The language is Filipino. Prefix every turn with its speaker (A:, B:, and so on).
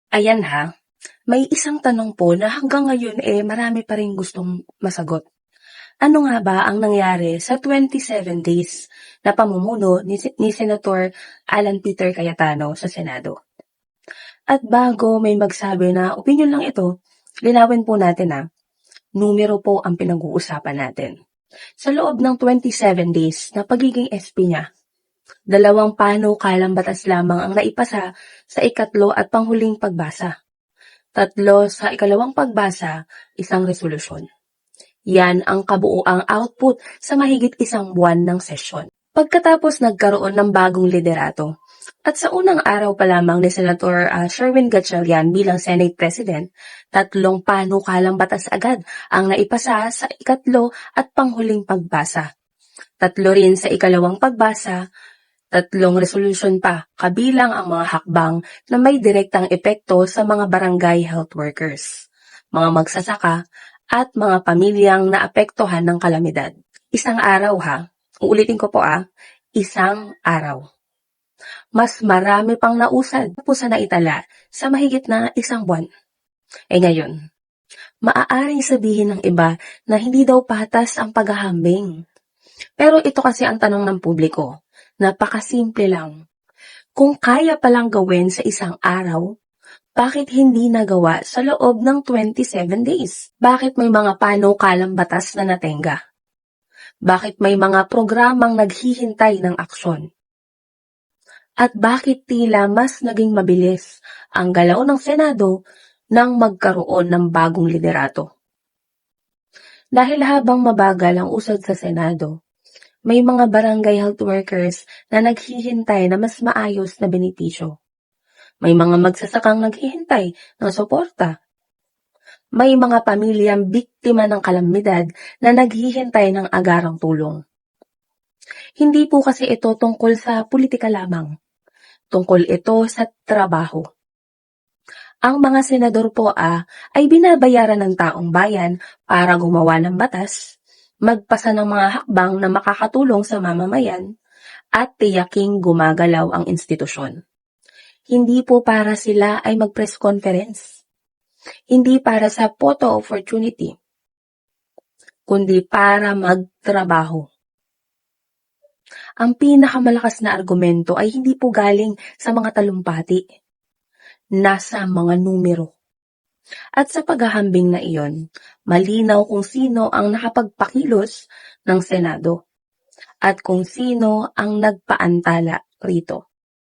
A: Ayan ha, may isang tanong po na hanggang ngayon marami pa ring gustong masagot. Ano nga ba ang nangyari sa 27 days na pamumuno ni Senator Alan Peter Cayetano sa Senado? At bago may magsabi na opinyon lang ito, linawin po natin numero po ang pinag-uusapan natin. Sa loob ng 27 days na pagiging SP niya, 2 panukalang batas lamang ang naipasa sa ikatlo at panghuling pagbasa. 3 sa ikalawang pagbasa, 1 resolusyon. Yan ang kabuuang output sa mahigit 1 buwan ng sesyon. Pagkatapos nagkaroon ng bagong liderato, at sa unang araw pa lamang ni Senator Sherwin Gatchalian bilang Senate President, 3 panukalang batas agad ang naipasa sa ikatlo at panghuling pagbasa. 3 rin sa ikalawang pagbasa, 3 resolution pa kabilang ang mga hakbang na may direktang epekto sa mga barangay health workers, mga magsasaka at mga pamilyang naapektuhan ng kalamidad. 1 araw uulitin ko po 1 araw. Mas marami pang nausad po sa naitala sa mahigit na 1 buwan. Ngayon, maaaring sabihin ng iba na hindi daw patas ang paghahambing. Pero ito kasi ang tanong ng publiko. Napakasimple lang. Kung kaya palang gawin sa 1 araw, bakit hindi nagawa sa loob ng 27 days? Bakit may mga panukalang batas na natenga? Bakit may mga programang naghihintay ng aksyon? At bakit tila mas naging mabilis ang galaw ng Senado nang magkaroon ng bagong liderato? Dahil habang mabagal ang usad sa Senado, may mga barangay health workers na naghihintay na mas maayos na benepisyo. May mga magsasakang naghihintay ng suporta. May mga pamilyang biktima ng kalamidad na naghihintay ng agarang tulong. Hindi po kasi ito tungkol sa politika lamang. Tungkol ito sa trabaho. Ang mga senador po ay binabayaran ng taong bayan para gumawa ng batas, magpasa ng mga hakbang na makakatulong sa mamamayan, at tiyaking gumagalaw ang institusyon. Hindi po para sila ay mag-press conference. Hindi para sa photo opportunity, kundi para magtrabaho. Ang pinakamalakas na argumento ay hindi po galing sa mga talumpati. Nasa mga numero. At sa paghahambing na iyon, malinaw kung sino ang nakapagpakilos ng Senado at kung sino ang nagpaantala rito.